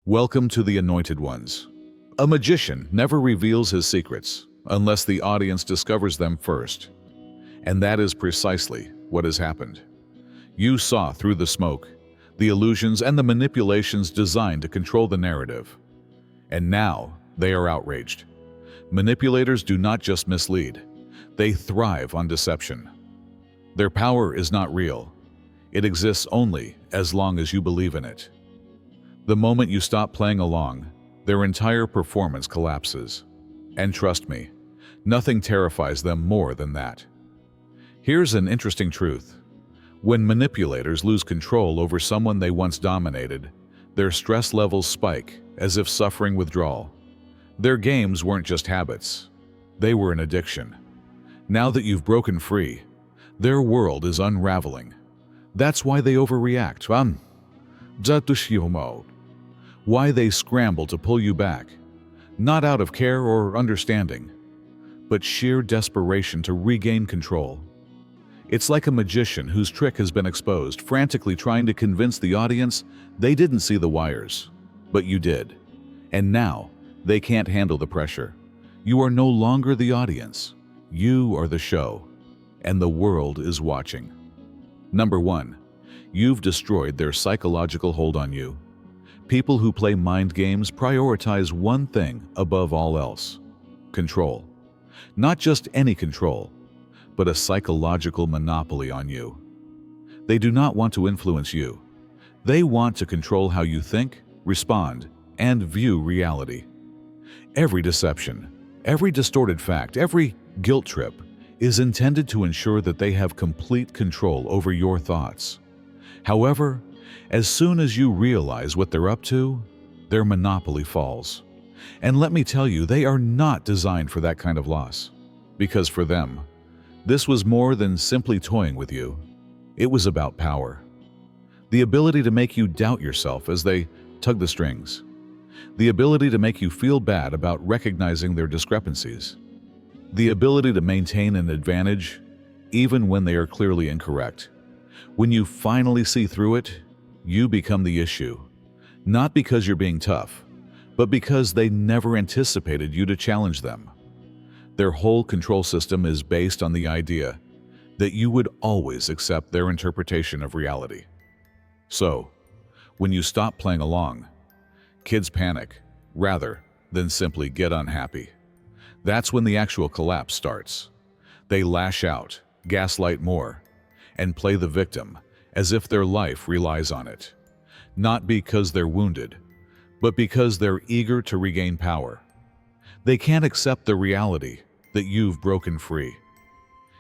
Welcome to the Anointed Ones. A magician never reveals his secrets unless the audience discovers them first. And that is precisely what has happened. You saw through the smoke, the illusions and the manipulations designed to control the narrative. And now they are outraged. Manipulators do not just mislead, they thrive on deception. Their power is not real. It exists only as long as you believe in it. The moment you stop playing along, their entire performance collapses. And trust me, nothing terrifies them more than that. Here's an interesting truth. When manipulators lose control over someone they once dominated, their stress levels spike as if suffering withdrawal. Their games weren't just habits. They were an addiction. Now that you've broken free, their world is unraveling. That's why they overreact. Why they scramble to pull you back, not out of care or understanding, but sheer desperation to regain control. It's like a magician whose trick has been exposed, frantically trying to convince the audience they didn't see the wires, but you did. And now, they can't handle the pressure. You are no longer the audience. You are the show, and the world is watching. Number 1, you've destroyed their psychological hold on you. People who play mind games prioritize one thing above all else: control. Not just any control, but a psychological monopoly on you. They do not want to influence you. They want to control how you think, respond, and view reality. Every deception, every distorted fact, every guilt trip is intended to ensure that they have complete control over your thoughts. However, as soon as you realize what they're up to, their monopoly falls. And let me tell you, they are not designed for that kind of loss. Because for them, this was more than simply toying with you. It was about power. The ability to make you doubt yourself as they tug the strings. The ability to make you feel bad about recognizing their discrepancies. The ability to maintain an advantage even when they are clearly incorrect. When you finally see through it, you become the issue. Not because you're being tough, but because they never anticipated you to challenge them. Their whole control system is based on the idea that you would always accept their interpretation of reality. So, when you stop playing along, kids panic rather than simply get unhappy. That's when the actual collapse starts. They lash out, gaslight more, and play the victim as if their life relies on it. Not because they're wounded, but because they're eager to regain power. They can't accept the reality that you've broken free.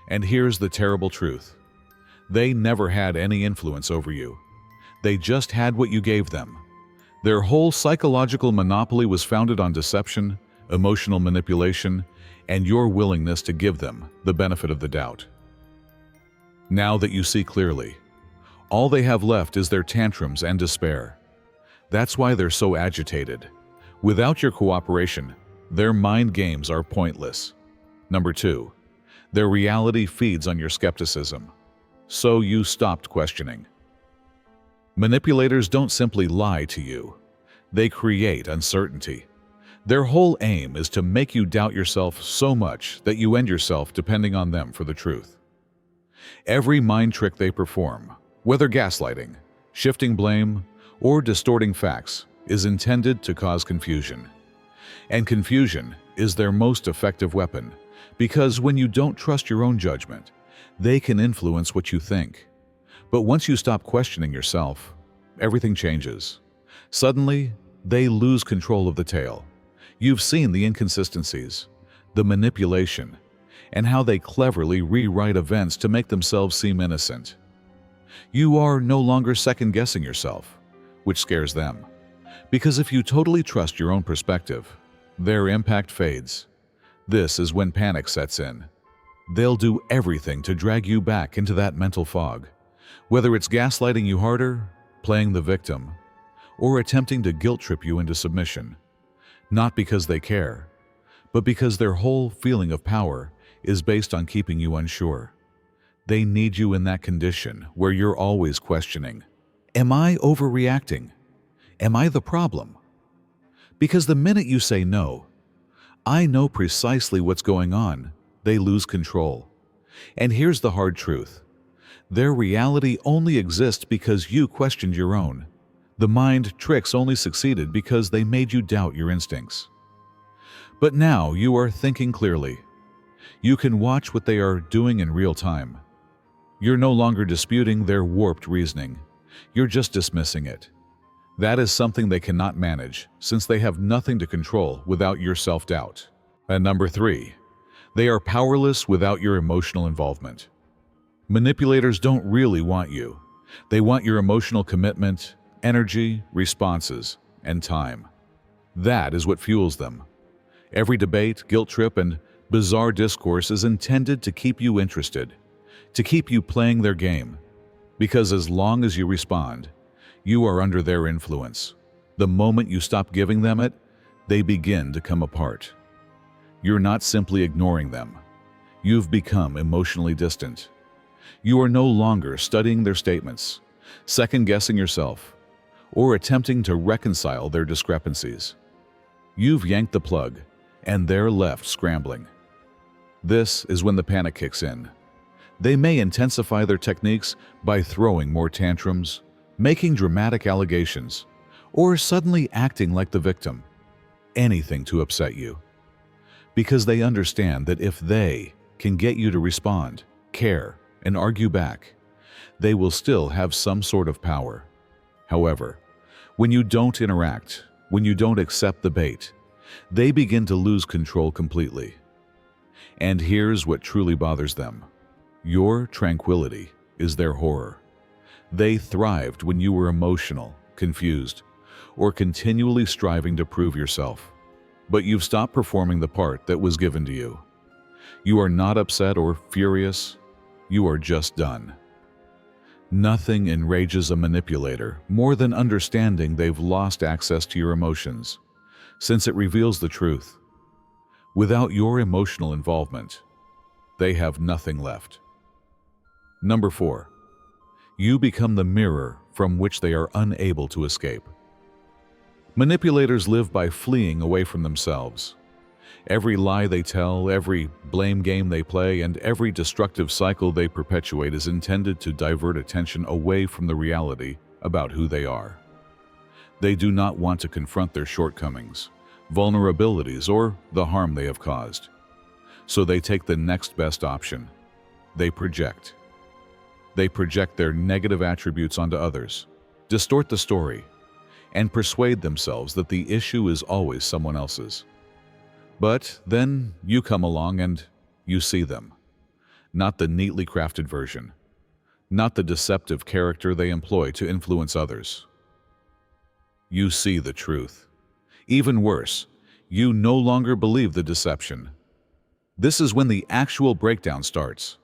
And here's the terrible truth. They never had any influence over you. They just had what you gave them. Their whole psychological monopoly was founded on deception, emotional manipulation, and your willingness to give them the benefit of the doubt. Now that you see clearly, all they have left is their tantrums and despair. That's why they're so agitated. Without your cooperation, their mind games are pointless. Number 2, their reality feeds on your skepticism. So you stopped questioning. Manipulators don't simply lie to you. They create uncertainty. Their whole aim is to make you doubt yourself so much that you end yourself depending on them for the truth. Every mind trick they perform, whether gaslighting, shifting blame, or distorting facts, is intended to cause confusion. And confusion is their most effective weapon, because when you don't trust your own judgment, they can influence what you think. But once you stop questioning yourself, everything changes. Suddenly, they lose control of the tale. You've seen the inconsistencies, the manipulation, and how they cleverly rewrite events to make themselves seem innocent. You are no longer second-guessing yourself, which scares them. Because if you totally trust your own perspective, their impact fades. This is when panic sets in. They'll do everything to drag you back into that mental fog, whether it's gaslighting you harder, playing the victim, or attempting to guilt-trip you into submission. Not because they care, but because their whole feeling of power is based on keeping you unsure. They need you in that condition where you're always questioning, am I overreacting? Am I the problem? Because the minute you say no, I know precisely what's going on, they lose control. And here's the hard truth. Their reality only exists because you questioned your own. The mind tricks only succeeded because they made you doubt your instincts. But now you are thinking clearly. You can watch what they are doing in real time. You're no longer disputing their warped reasoning. You're just dismissing it. That is something they cannot manage, since they have nothing to control without your self-doubt. And number 3, they are powerless without your emotional involvement. Manipulators don't really want you. They want your emotional commitment, energy, responses, and time. That is what fuels them. Every debate, guilt trip, and bizarre discourse is intended to keep you interested, to keep you playing their game. Because as long as you respond, you are under their influence. The moment you stop giving them it, they begin to come apart. You're not simply ignoring them. You've become emotionally distant. You are no longer studying their statements, second-guessing yourself, or attempting to reconcile their discrepancies. You've yanked the plug, and they're left scrambling. This is when the panic kicks in. They may intensify their techniques by throwing more tantrums, making dramatic allegations, or suddenly acting like the victim. Anything to upset you. Because they understand that if they can get you to respond, care, and argue back, they will still have some sort of power. However, when you don't interact, when you don't accept the bait, they begin to lose control completely. And here's what truly bothers them. Your tranquility is their horror. They thrived when you were emotional, confused, or continually striving to prove yourself. But you've stopped performing the part that was given to you. You are not upset or furious. You are just done. Nothing enrages a manipulator more than understanding they've lost access to your emotions, since it reveals the truth. Without your emotional involvement, they have nothing left. Number 4, you become the mirror from which they are unable to escape. Manipulators live by fleeing away from themselves. Every lie they tell, every blame game they play, and every destructive cycle they perpetuate is intended to divert attention away from the reality about who they are. They do not want to confront their shortcomings, vulnerabilities, or the harm they have caused. So they take the next best option. They project. They project their negative attributes onto others, distort the story, and persuade themselves that the issue is always someone else's. But then you come along and you see them. Not the neatly crafted version. Not the deceptive character they employ to influence others. You see the truth. Even worse, you no longer believe the deception. This is when the actual breakdown starts.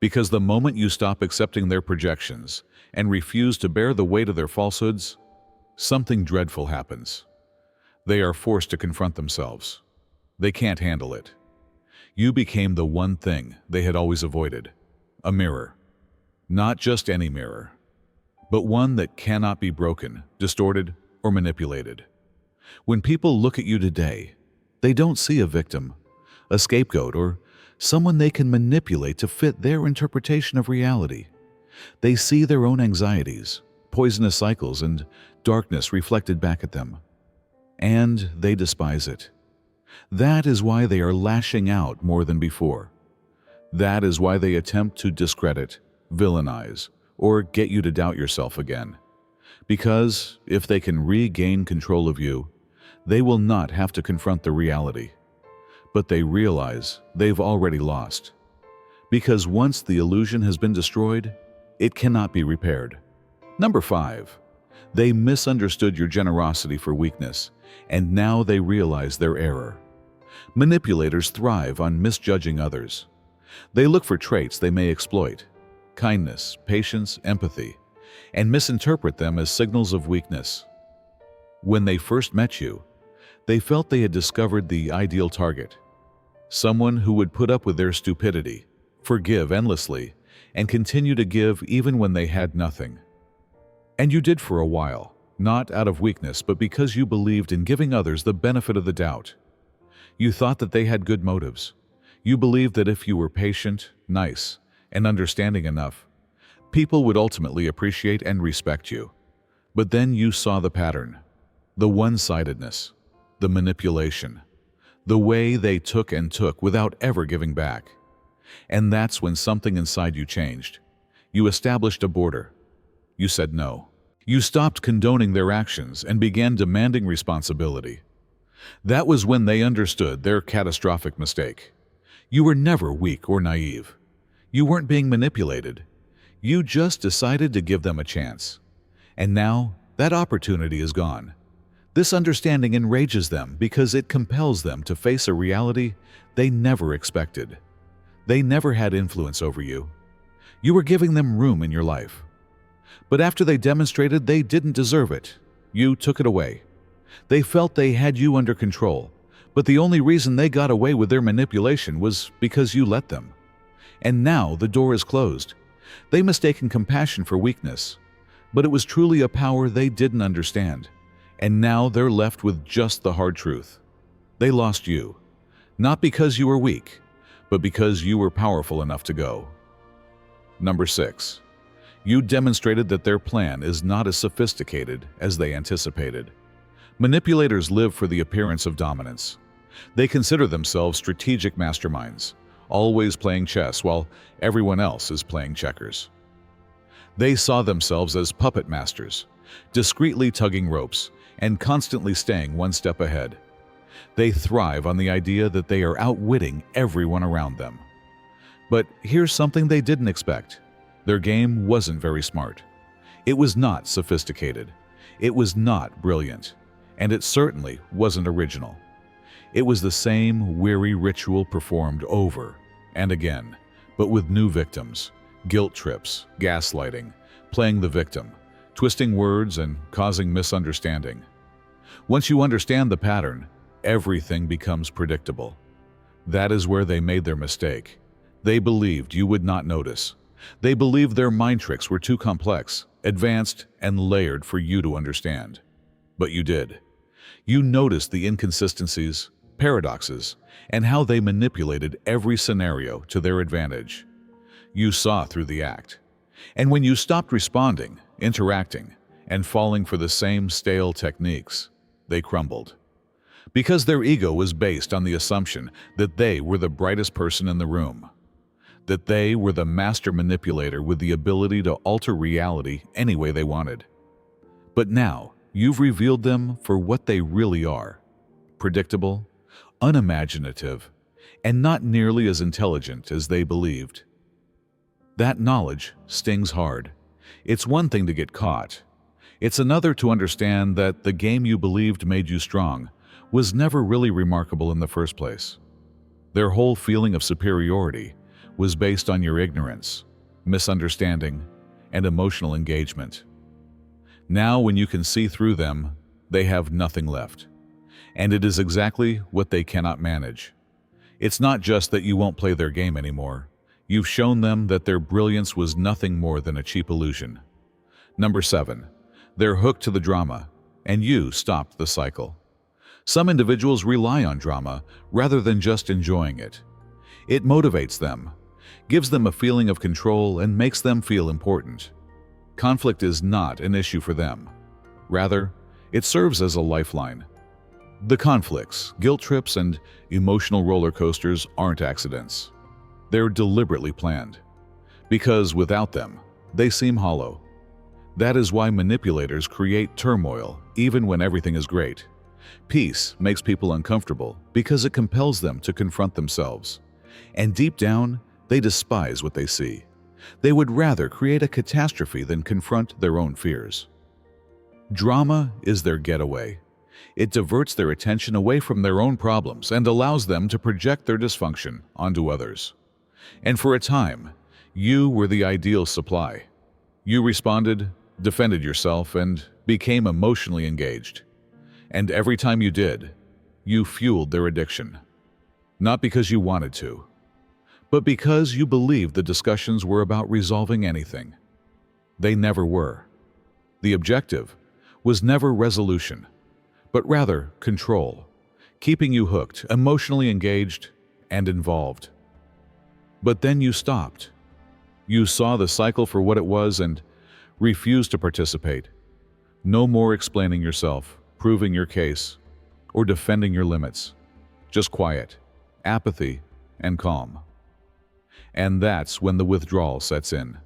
Because the moment you stop accepting their projections and refuse to bear the weight of their falsehoods, something dreadful happens. They are forced to confront themselves. They can't handle it. You became the one thing they had always avoided, a mirror. Not just any mirror, but one that cannot be broken, distorted, or manipulated. When people look at you today, they don't see a victim, a scapegoat, or someone they can manipulate to fit their interpretation of reality. They see their own anxieties, poisonous cycles, and darkness reflected back at them. And they despise it. That is why they are lashing out more than before. That is why they attempt to discredit, villainize, or get you to doubt yourself again. Because if they can regain control of you, they will not have to confront the reality. But they realize they've already lost. Because once the illusion has been destroyed, it cannot be repaired. Number 5, they misunderstood your generosity for weakness, and now they realize their error. Manipulators thrive on misjudging others. They look for traits they may exploit, kindness, patience, empathy, and misinterpret them as signals of weakness. When they first met you, they felt they had discovered the ideal target, someone who would put up with their stupidity, forgive endlessly, and continue to give even when they had nothing. And you did for a while. not out of weakness, but because you believed in giving others the benefit of the doubt. You thought that they had good motives. You believed that if you were patient, nice, and understanding enough, people would ultimately appreciate and respect you. But then you saw the pattern, the one-sidedness, the manipulation, the way they took and took without ever giving back. And that's when something inside you changed. You established a border. You said no. You stopped condoning their actions and began demanding responsibility. That was when they understood their catastrophic mistake. You were never weak or naive. You weren't being manipulated. You just decided to give them a chance. And now, that opportunity is gone. This understanding enrages them because it compels them to face a reality they never expected. They never had influence over you. You were giving them room in your life. But after they demonstrated they didn't deserve it, you took it away. They felt they had you under control, but the only reason they got away with their manipulation was because you let them. And now the door is closed. They mistaken compassion for weakness, but it was truly a power they didn't understand. And now they're left with just the hard truth. They lost you, not because you were weak, but because you were powerful enough to go. Number 6. You demonstrated that their plan is not as sophisticated as they anticipated. Manipulators live for the appearance of dominance. They consider themselves strategic masterminds, always playing chess while everyone else is playing checkers. They saw themselves as puppet masters, discreetly tugging ropes and constantly staying one step ahead. They thrive on the idea that they are outwitting everyone around them. But here's something they didn't expect. Their game wasn't very smart. It was not sophisticated. It was not brilliant. And it certainly wasn't original. It was the same weary ritual performed over and again, but with new victims, guilt trips, gaslighting, playing the victim, twisting words and causing misunderstanding. Once you understand the pattern, everything becomes predictable. That is where they made their mistake. They believed you would not notice. They believed their mind tricks were too complex, advanced, and layered for you to understand. But you did. You noticed the inconsistencies, paradoxes, and how they manipulated every scenario to their advantage. You saw through the act. And when you stopped responding, interacting, and falling for the same stale techniques, they crumbled. Because their ego was based on the assumption that they were the brightest person in the room, that they were the master manipulator with the ability to alter reality any way they wanted. But now, you've revealed them for what they really are: predictable, unimaginative, and not nearly as intelligent as they believed. That knowledge stings hard. It's one thing to get caught. It's another to understand that the game you believed made you strong was never really remarkable in the first place. Their whole feeling of superiority was based on your ignorance, misunderstanding, and emotional engagement. Now, when you can see through them, they have nothing left. And it is exactly what they cannot manage. It's not just that you won't play their game anymore. You've shown them that their brilliance was nothing more than a cheap illusion. Number 7. They're hooked to the drama, and you stopped the cycle. Some individuals rely on drama rather than just enjoying it. It motivates them, gives them a feeling of control, and makes them feel important. Conflict is not an issue for them. Rather, it serves as a lifeline. The conflicts, guilt trips, and emotional roller coasters aren't accidents. They're deliberately planned. Because without them, they seem hollow. That is why manipulators create turmoil even when everything is great. Peace makes people uncomfortable because it compels them to confront themselves. And deep down, they despise what they see. They would rather create a catastrophe than confront their own fears. Drama is their getaway. It diverts their attention away from their own problems and allows them to project their dysfunction onto others. And for a time, you were the ideal supply. You responded, defended yourself, and became emotionally engaged. And every time you did, you fueled their addiction. Not because you wanted to, but because you believed the discussions were about resolving anything. They never were. The objective was never resolution, but rather control, keeping you hooked, emotionally engaged, and involved. But then you stopped. You saw the cycle for what it was and refused to participate. No more explaining yourself, proving your case, or defending your limits. Just quiet, apathy, and calm. And that's when the withdrawal sets in.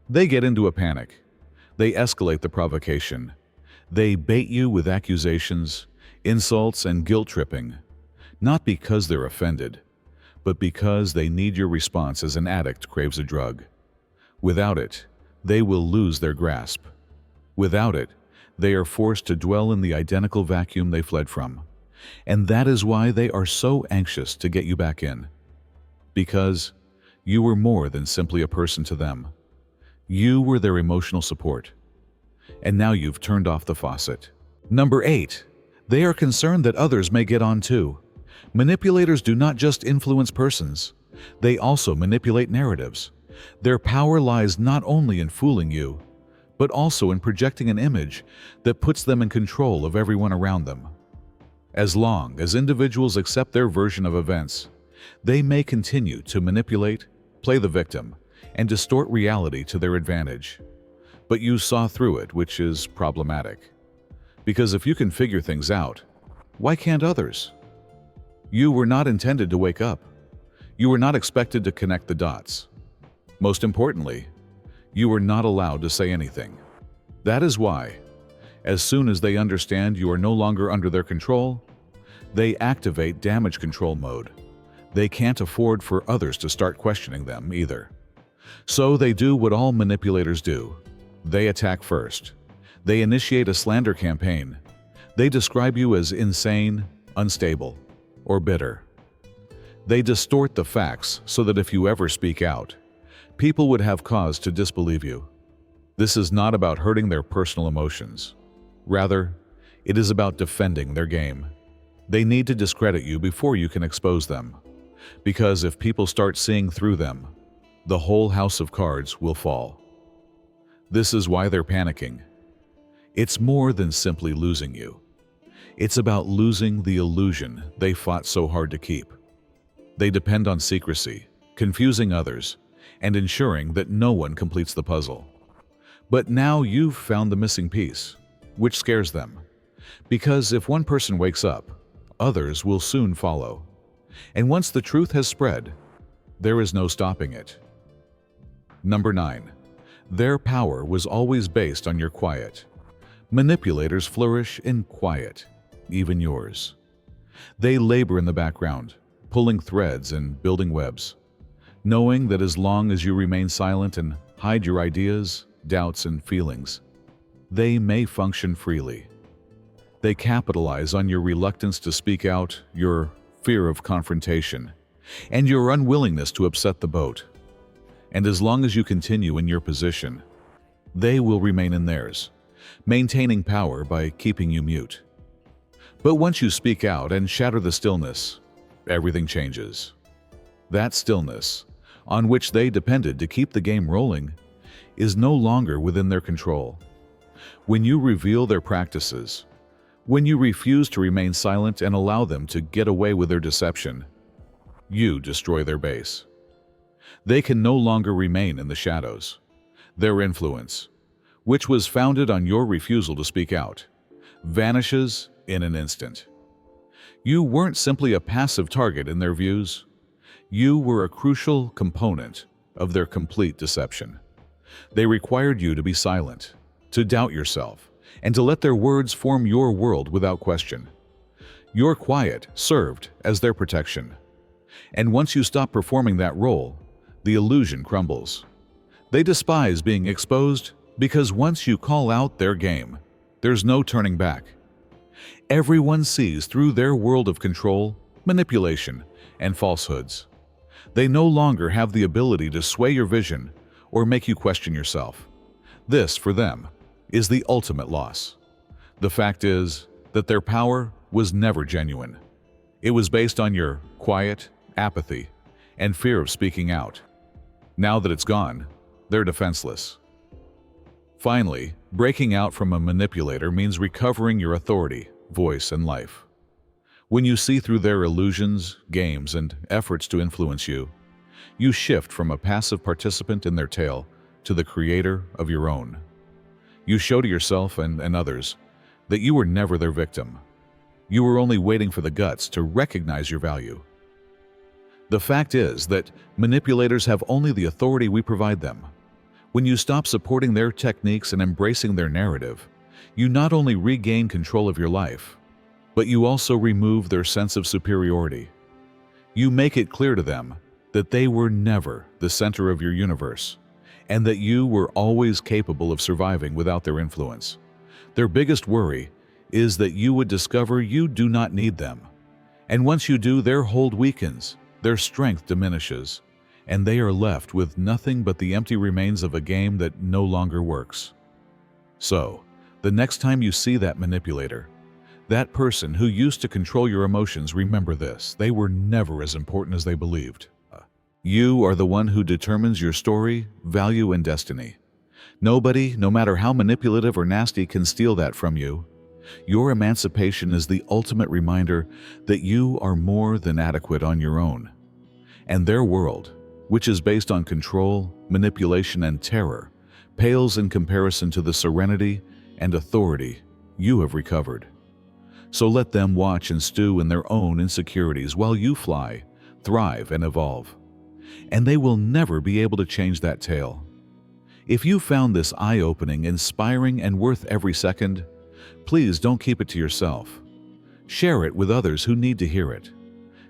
They get into a panic. They escalate the provocation. They bait you with accusations, insults, and guilt-tripping, not because they're offended, but because they need your response as an addict craves a drug. Without it, they will lose their grasp. Without it, they are forced to dwell in the identical vacuum they fled from. And that is why they are so anxious to get you back in. Because you were more than simply a person to them. You were their emotional support. And now you've turned off the faucet. Number 8. They are concerned that others may get on too. Manipulators do not just influence persons. They also manipulate narratives. Their power lies not only in fooling you, but also in projecting an image that puts them in control of everyone around them. As long as individuals accept their version of events, they may continue to manipulate, play the victim, and distort reality to their advantage. But you saw through it, which is problematic. Because if you can figure things out, why can't others? You were not intended to wake up. You were not expected to connect the dots. Most importantly, you were not allowed to say anything. That is why, as soon as they understand you are no longer under their control, they activate damage control mode. They can't afford for others to start questioning them either. So they do what all manipulators do. They attack first. They initiate a slander campaign. They describe you as insane, unstable, or bitter. They distort the facts so that if you ever speak out, people would have cause to disbelieve you. This is not about hurting their personal emotions. Rather, it is about defending their game. They need to discredit you before you can expose them. Because if people start seeing through them, the whole house of cards will fall. This is why they're panicking. It's more than simply losing you. It's about losing the illusion they fought so hard to keep. They depend on secrecy, confusing others, and ensuring that no one completes the puzzle. But now you've found the missing piece, which scares them. Because if one person wakes up, others will soon follow. And once the truth has spread, there is no stopping it. Number 9. Their power was always based on your quiet. Manipulators flourish in quiet, even yours. They labor in the background, pulling threads and building webs, knowing that as long as you remain silent and hide your ideas, doubts, and feelings, they may function freely. They capitalize on your reluctance to speak out, your fear of confrontation, and your unwillingness to upset the boat. And as long as you continue in your position, they will remain in theirs, maintaining power by keeping you mute. But once you speak out and shatter the stillness, everything changes. That stillness, on which they depended to keep the game rolling, is no longer within their control. When you reveal their practices, when you refuse to remain silent and allow them to get away with their deception, you destroy their base. They can no longer remain in the shadows. Their influence, which was founded on your refusal to speak out, vanishes in an instant. You weren't simply a passive target in their views. You were a crucial component of their complete deception. They required you to be silent, to doubt yourself, and to let their words form your world without question. Your quiet served as their protection. And once you stop performing that role, the illusion crumbles. They despise being exposed because once you call out their game, there's no turning back. Everyone sees through their world of control, manipulation, and falsehoods. They no longer have the ability to sway your vision or make you question yourself. This, for them, is the ultimate loss. The fact is that their power was never genuine. It was based on your quiet, apathy, and fear of speaking out. Now that it's gone, they're defenseless. Finally, Breaking out from a manipulator means recovering your authority, voice, and life. When you see through their illusions, games, and efforts to influence you, you shift from a passive participant in their tale to the creator of your own. You show to yourself and others that you were never their victim. You were only waiting for the guts to recognize your value. The fact is that manipulators have only the authority we provide them. When you stop supporting their techniques and embracing their narrative, you not only regain control of your life, but you also remove their sense of superiority. You make it clear to them that they were never the center of your universe, and that you were always capable of surviving without their influence. Their biggest worry is that you would discover you do not need them. And once you do, their hold weakens, their strength diminishes, and they are left with nothing but the empty remains of a game that no longer works. So, the next time you see that manipulator, that person who used to control your emotions, remember this: they were never as important as they believed. You are the one who determines your story, value, and destiny. Nobody, no matter how manipulative or nasty, can steal that from you. Your emancipation is the ultimate reminder that you are more than adequate on your own. And their world, which is based on control, manipulation, and terror, pales in comparison to the serenity and authority you have recovered. So let them watch and stew in their own insecurities while you fly, thrive, and evolve. And they will never be able to change that tale. If you found this eye-opening, inspiring, and worth every second, please don't keep it to yourself. Share it with others who need to hear it.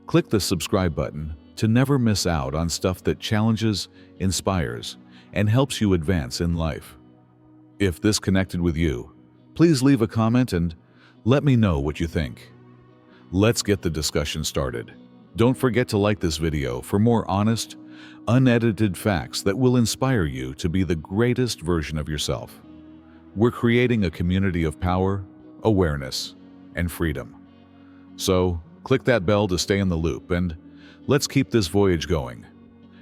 Click the subscribe button to never miss out on stuff that challenges, inspires, and helps you advance in life. If this connected with you, please leave a comment and let me know what you think. Let's get the discussion started. Don't forget to like this video for more honest, unedited facts that will inspire you to be the greatest version of yourself. We're creating a community of power, awareness, and freedom. So, click that bell to stay in the loop, and let's keep this voyage going.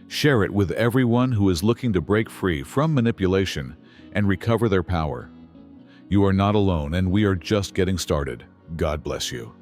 Share it with everyone who is looking to break free from manipulation and recover their power. You are not alone, and we are just getting started. God bless you.